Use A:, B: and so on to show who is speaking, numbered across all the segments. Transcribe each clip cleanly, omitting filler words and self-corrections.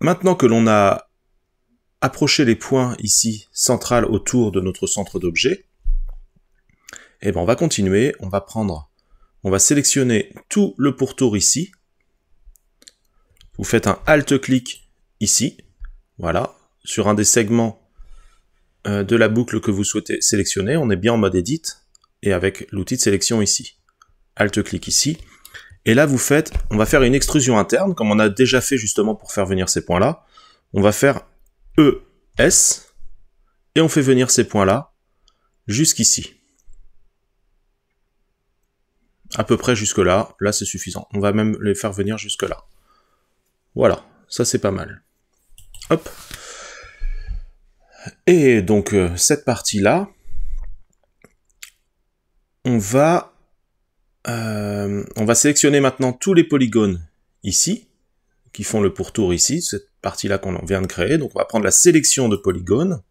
A: maintenant que l'on a approché les points ici, central autour de notre centre d'objet, et ben on va continuer, on va sélectionner tout le pourtour ici. Vous faites un Alt-clic ici, voilà, sur un des segments de la boucle que vous souhaitez sélectionner. On est bien en mode Edit, et avec l'outil de sélection ici. Alt-clic ici. Et là, on va faire une extrusion interne, comme on a déjà fait justement pour faire venir ces points-là. On va faire ES, et on fait venir ces points-là jusqu'ici. À peu près jusque-là, là c'est suffisant. On va même les faire venir jusque-là. Voilà, ça c'est pas mal. Hop. Et donc, cette partie-là, on va sélectionner maintenant tous les polygones ici, qui font le pourtour ici, cette partie-là qu'on vient de créer. Donc on va prendre la sélection de polygones,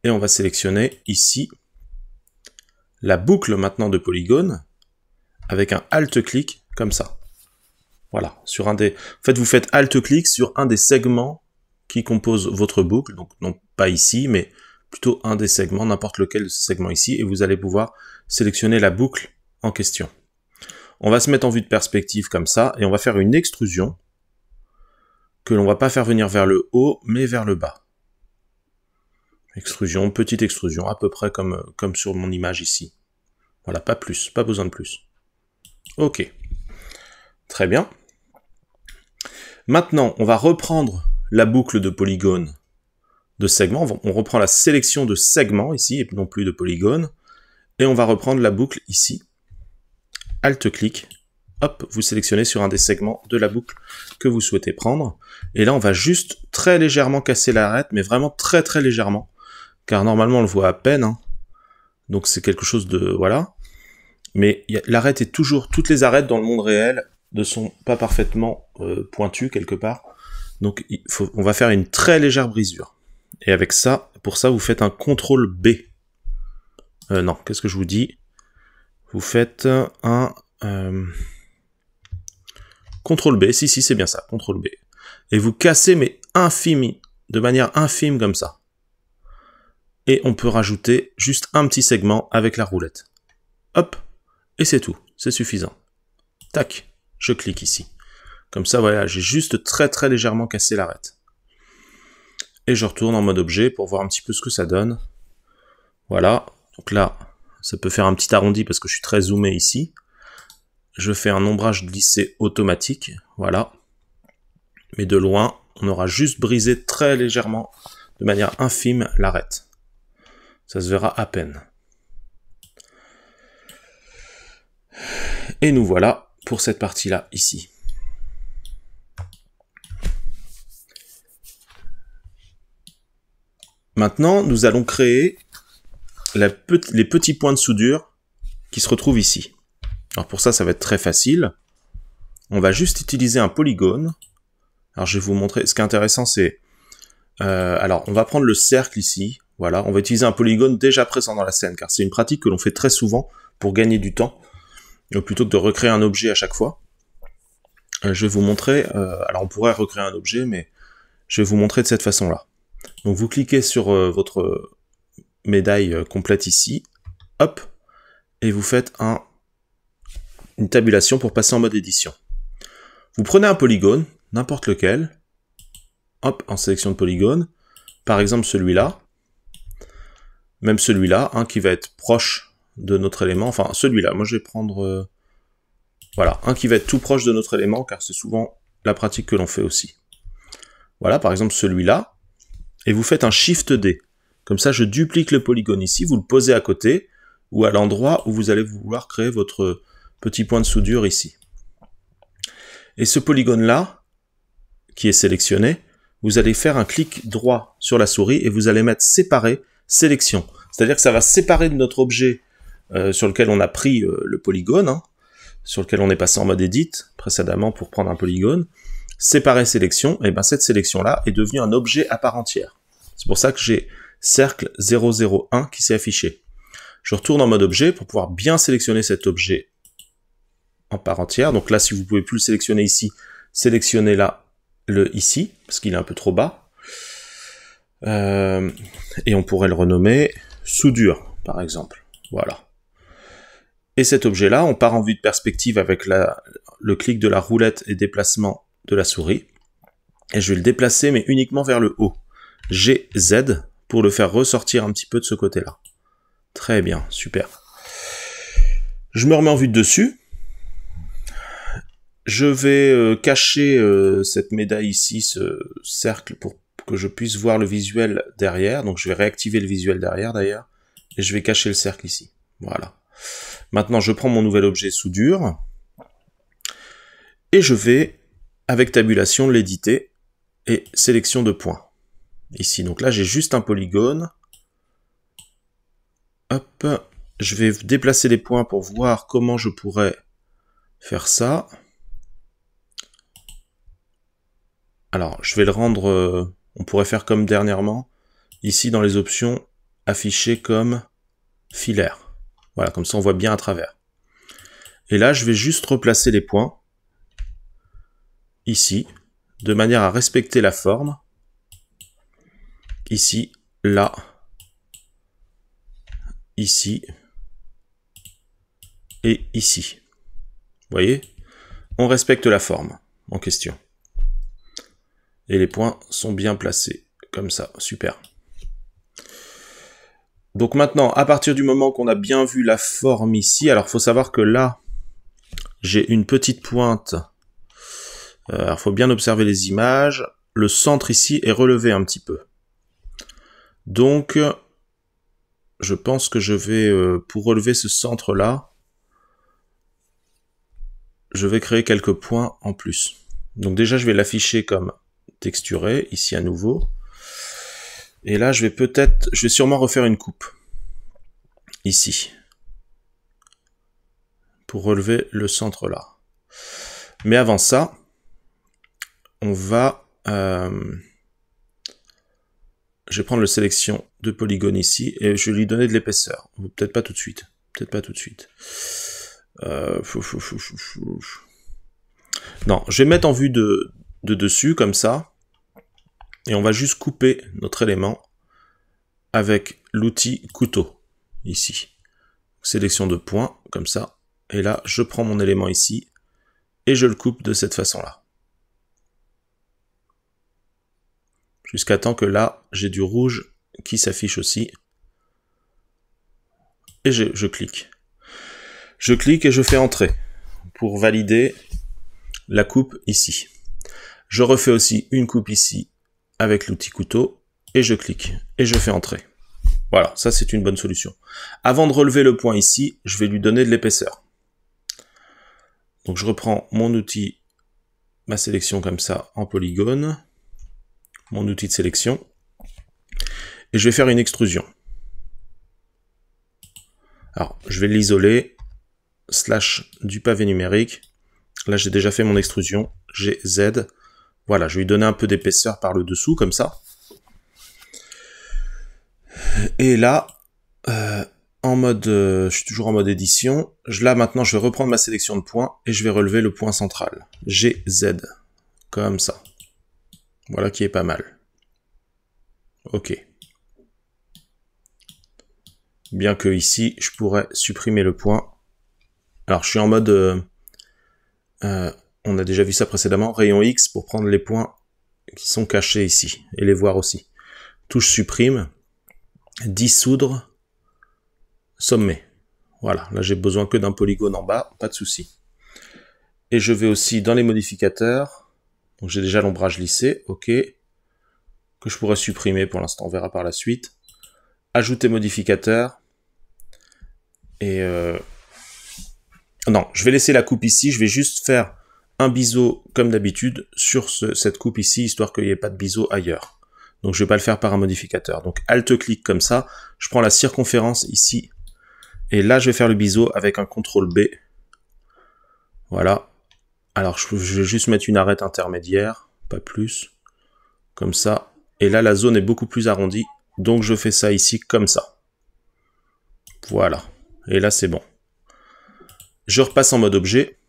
A: et on va sélectionner ici la boucle maintenant de polygones, avec un Alt-clic, comme ça. Voilà, en fait vous faites Alt-clic sur un des segments qui composent votre boucle, donc non pas ici, mais plutôt un des segments, n'importe lequel de ces segments ici, et vous allez pouvoir sélectionner la boucle en question. On va se mettre en vue de perspective comme ça, et on va faire une extrusion que l'on va pas faire venir vers le haut, mais vers le bas. Extrusion, petite extrusion, à peu près comme sur mon image ici. Voilà, pas plus, pas besoin de plus. Ok. Très bien. Maintenant, on va reprendre la boucle de polygones de segments. On reprend la sélection de segments ici, et non plus de polygones. Et on va reprendre la boucle ici. Alt-clic. Hop, vous sélectionnez sur un des segments de la boucle que vous souhaitez prendre. Et là, on va juste très légèrement casser l'arête, mais vraiment très très légèrement. Car normalement, on le voit à peine. Hein. Donc c'est quelque chose de... Voilà. Mais l'arête est toujours... Toutes les arêtes dans le monde réel ne sont pas parfaitement pointues quelque part. Donc on va faire une très légère brisure. Et avec ça, pour ça, vous faites un CTRL B. Non, qu'est-ce que je vous dis? Vous faites un... CTRL B, si c'est bien ça, CTRL B. Et vous cassez, mais infime, de manière infime comme ça. Et on peut rajouter juste un petit segment avec la roulette. Hop, et c'est tout, c'est suffisant. Tac, je clique ici. Comme ça, voilà, j'ai juste très très légèrement cassé l'arête. Et je retourne en mode objet pour voir un petit peu ce que ça donne. Voilà, donc là, ça peut faire un petit arrondi parce que je suis très zoomé ici. Je fais un ombrage glissé automatique, voilà. Mais de loin, on aura juste brisé très légèrement, de manière infime, l'arête. Ça se verra à peine. Et nous voilà pour cette partie-là, ici. Maintenant, nous allons créer les petits points de soudure qui se retrouvent ici. Alors pour ça, ça va être très facile. On va juste utiliser un polygone. Alors je vais vous montrer. Ce qui est intéressant, c'est... alors, on va prendre le cercle ici. Voilà, on va utiliser un polygone déjà présent dans la scène, car c'est une pratique que l'on fait très souvent pour gagner du temps, plutôt que de recréer un objet à chaque fois. Je vais vous montrer... alors on pourrait recréer un objet, mais je vais vous montrer de cette façon-là. Donc vous cliquez sur votre médaille complète ici, hop, et vous faites une tabulation pour passer en mode édition. Vous prenez un polygone, n'importe lequel, hop, en sélection de polygone, par exemple celui-là, même celui-là, qui va être proche de notre élément, enfin celui-là, moi je vais prendre, voilà, un qui va être tout proche de notre élément, car c'est souvent la pratique que l'on fait aussi. Voilà, par exemple celui-là, et vous faites un Shift D. Comme ça, je duplique le polygone ici, vous le posez à côté, ou à l'endroit où vous allez vouloir créer votre petit point de soudure ici. Et ce polygone-là, qui est sélectionné, vous allez faire un clic droit sur la souris et vous allez mettre séparer, sélection. C'est-à-dire que ça va séparer de notre objet sur lequel on a pris le polygone, sur lequel on est passé en mode edit précédemment pour prendre un polygone. Séparer sélection, et bien cette sélection-là est devenue un objet à part entière. C'est pour ça que j'ai cercle 001 qui s'est affiché. Je retourne en mode objet pour pouvoir bien sélectionner cet objet en part entière. Donc là, si vous ne pouvez plus le sélectionner ici, sélectionnez là le ici, parce qu'il est un peu trop bas. Et on pourrait le renommer soudure, par exemple. Voilà. Et cet objet-là, on part en vue de perspective avec le clic de la roulette et déplacement de la souris. Et je vais le déplacer, mais uniquement vers le haut. GZ, pour le faire ressortir un petit peu de ce côté-là. Très bien, super. Je me remets en vue de dessus. Je vais cacher cette médaille ici, ce cercle, pour que je puisse voir le visuel derrière. Donc je vais réactiver le visuel derrière d'ailleurs. Et je vais cacher le cercle ici. Voilà. Maintenant je prends mon nouvel objet soudure. Et je vais, avec tabulation, l'éditer. Et sélection de points. Ici, donc là j'ai juste un polygone. Hop. Je vais déplacer les points pour voir comment je pourrais faire ça. Alors, je vais le rendre, on pourrait faire comme dernièrement, ici dans les options, afficher comme filaire. Voilà, comme ça on voit bien à travers. Et là, je vais juste replacer les points, ici, de manière à respecter la forme. Ici, là, ici, et ici. Vous voyez? On respecte la forme en question. Et les points sont bien placés, comme ça, super. Donc maintenant, à partir du moment qu'on a bien vu la forme ici, alors il faut savoir que là, j'ai une petite pointe. Alors il faut bien observer les images. Le centre ici est relevé un petit peu. Donc, je pense que je vais, pour relever ce centre-là, je vais créer quelques points en plus. Donc déjà, je vais l'afficher comme texturé, ici à nouveau. Et là, je vais sûrement refaire une coupe. Ici. Pour relever le centre là. Mais avant ça, on va... je vais prendre le sélection de polygone ici, et je vais lui donner de l'épaisseur. Peut-être pas tout de suite. Peut-être pas tout de suite. Non, je vais mettre en vue de dessus, comme ça. Et on va juste couper notre élément avec l'outil couteau, ici. Sélection de points, comme ça. Et là, je prends mon élément ici, et je le coupe de cette façon-là. Jusqu'à temps que là, j'ai du rouge qui s'affiche aussi. Et je clique. Je clique et je fais entrer pour valider la coupe ici. Je refais aussi une coupe ici avec l'outil couteau et je clique et je fais entrer. Voilà, ça c'est une bonne solution. Avant de relever le point ici, je vais lui donner de l'épaisseur. Donc je reprends mon outil, ma sélection comme ça en polygone, mon outil de sélection, et je vais faire une extrusion. Alors, je vais l'isoler, / du pavé numérique. Là, j'ai déjà fait mon extrusion, GZ. Voilà, je vais lui donner un peu d'épaisseur par le dessous, comme ça. Et là, en mode, je suis toujours en mode édition. Là, maintenant, je vais reprendre ma sélection de points et je vais relever le point central. GZ. Comme ça. Voilà qui est pas mal. Ok. Bien que ici, je pourrais supprimer le point. Alors, je suis en mode... on a déjà vu ça précédemment. Rayon X pour prendre les points qui sont cachés ici. Et les voir aussi. Touche supprime. Dissoudre. Sommet. Voilà. Là, j'ai besoin que d'un polygone en bas. Pas de souci. Et je vais aussi dans les modificateurs. Donc, j'ai déjà l'ombrage lissé. Ok. Que je pourrais supprimer pour l'instant. On verra par la suite. Ajouter modificateur. Et non, je vais laisser la coupe ici, je vais juste faire un biseau comme d'habitude sur cette coupe ici, histoire qu'il n'y ait pas de biseau ailleurs. Donc je ne vais pas le faire par un modificateur. Donc Alt-clic comme ça, je prends la circonférence ici, et là je vais faire le biseau avec un CTRL-B. Voilà. Alors je vais juste mettre une arête intermédiaire, pas plus, comme ça. Et là la zone est beaucoup plus arrondie, donc je fais ça ici comme ça. Voilà. Et là, c'est bon. Je repasse en mode objet.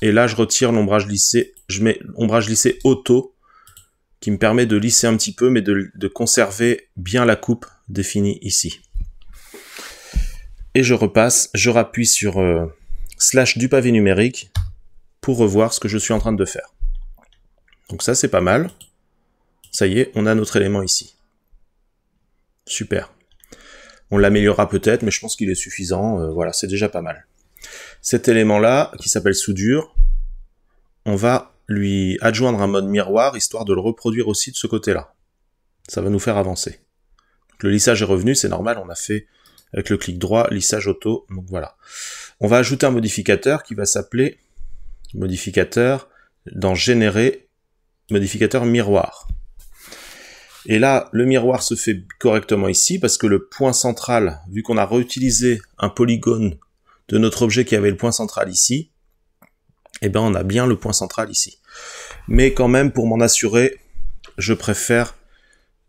A: Et là, je retire l'ombrage lissé. Je mets ombrage lissé auto qui me permet de lisser un petit peu, mais de conserver bien la coupe définie ici. Et je repasse, je rappuie sur slash du pavé numérique pour revoir ce que je suis en train de faire. Donc ça, c'est pas mal. Ça y est, on a notre élément ici. Super. On l'améliorera peut-être, mais je pense qu'il est suffisant. Voilà, c'est déjà pas mal. Cet élément-là, qui s'appelle soudure, on va lui adjoindre un mode miroir, histoire de le reproduire aussi de ce côté-là. Ça va nous faire avancer. Donc, le lissage est revenu, c'est normal, on a fait avec le clic droit, lissage auto, donc voilà. On va ajouter un modificateur qui va s'appeler modificateur dans générer, modificateur miroir. Et là, le miroir se fait correctement ici, parce que le point central, vu qu'on a réutilisé un polygone de notre objet qui avait le point central ici, eh ben on a bien le point central ici. Mais quand même, pour m'en assurer, je préfère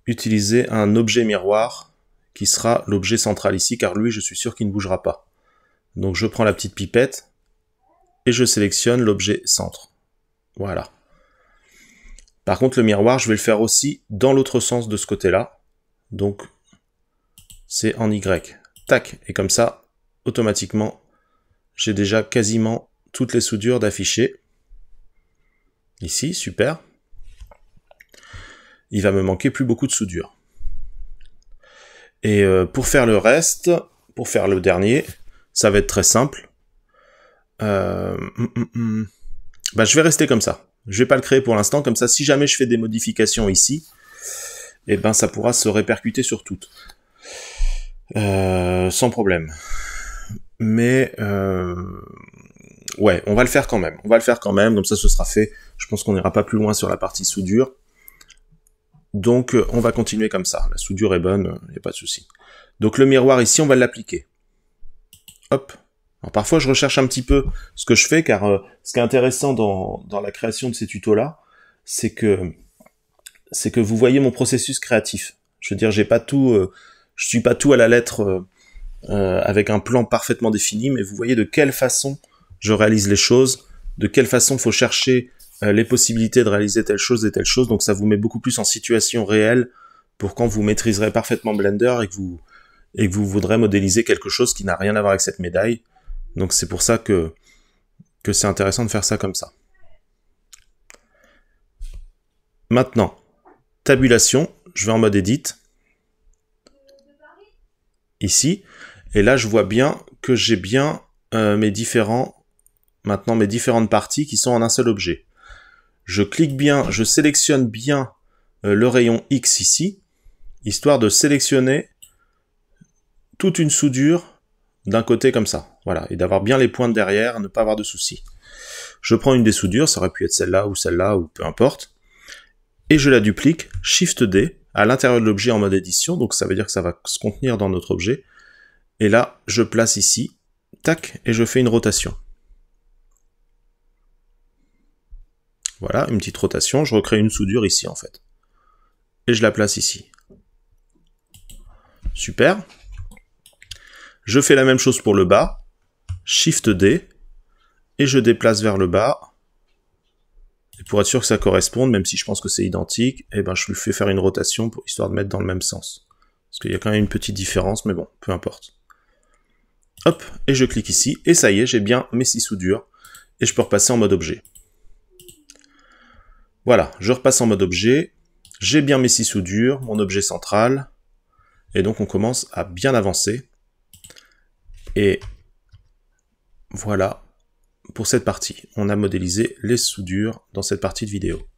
A: utiliser un objet miroir qui sera l'objet central ici, car lui, je suis sûr qu'il ne bougera pas. Donc je prends la petite pipette et je sélectionne l'objet centre. Voilà. Par contre, le miroir, je vais le faire aussi dans l'autre sens de ce côté-là. Donc, c'est en Y. Tac. Et comme ça, automatiquement, j'ai déjà quasiment toutes les soudures d'afficher. Ici, super. Il va me manquer plus beaucoup de soudure. Et pour faire le reste, pour faire le dernier, ça va être très simple. Bah, je vais rester comme ça. Je vais pas le créer pour l'instant, comme ça, si jamais je fais des modifications ici, eh ben ça pourra se répercuter sur toutes. Sans problème. Mais ouais, on va le faire quand même. On va le faire quand même, comme ça ce sera fait. Je pense qu'on n'ira pas plus loin sur la partie soudure. Donc on va continuer comme ça. La soudure est bonne, il n'y a pas de souci. Donc le miroir ici, on va l'appliquer. Hop. Alors, parfois, je recherche un petit peu ce que je fais, car ce qui est intéressant dans la création de ces tutos-là, c'est que vous voyez mon processus créatif. Je veux dire, j'ai pas tout, je suis pas tout à la lettre avec un plan parfaitement défini, mais vous voyez de quelle façon je réalise les choses, de quelle façon faut chercher les possibilités de réaliser telle chose et telle chose. Donc, ça vous met beaucoup plus en situation réelle pour quand vous maîtriserez parfaitement Blender et que vous voudrez modéliser quelque chose qui n'a rien à voir avec cette médaille. Donc c'est pour ça que c'est intéressant de faire ça comme ça. Maintenant, tabulation, je vais en mode edit. Ici. Et là, je vois bien que j'ai bien mes différentes parties qui sont en un seul objet. Je clique bien, je sélectionne bien le rayon X ici, histoire de sélectionner toute une soudure d'un côté comme ça, voilà, et d'avoir bien les pointes derrière, ne pas avoir de soucis. Je prends une des soudures, ça aurait pu être celle-là, ou peu importe, et je la duplique, Shift D, à l'intérieur de l'objet en mode édition, donc ça veut dire que ça va se contenir dans notre objet, et là, je place ici, tac, et je fais une rotation. Voilà, une petite rotation, je recrée une soudure ici, en fait. Et je la place ici. Super. Je fais la même chose pour le bas, Shift D, et je déplace vers le bas. Et pour être sûr que ça corresponde, même si je pense que c'est identique, eh ben je lui fais faire une rotation pour histoire de mettre dans le même sens. Parce qu'il y a quand même une petite différence, mais bon, peu importe. Hop, et je clique ici, et ça y est, j'ai bien mes 6 soudures, et je peux repasser en mode objet. Voilà, je repasse en mode objet, j'ai bien mes 6 soudures, mon objet central, et donc on commence à bien avancer. Et voilà pour cette partie. On a modélisé les soudures dans cette partie de vidéo.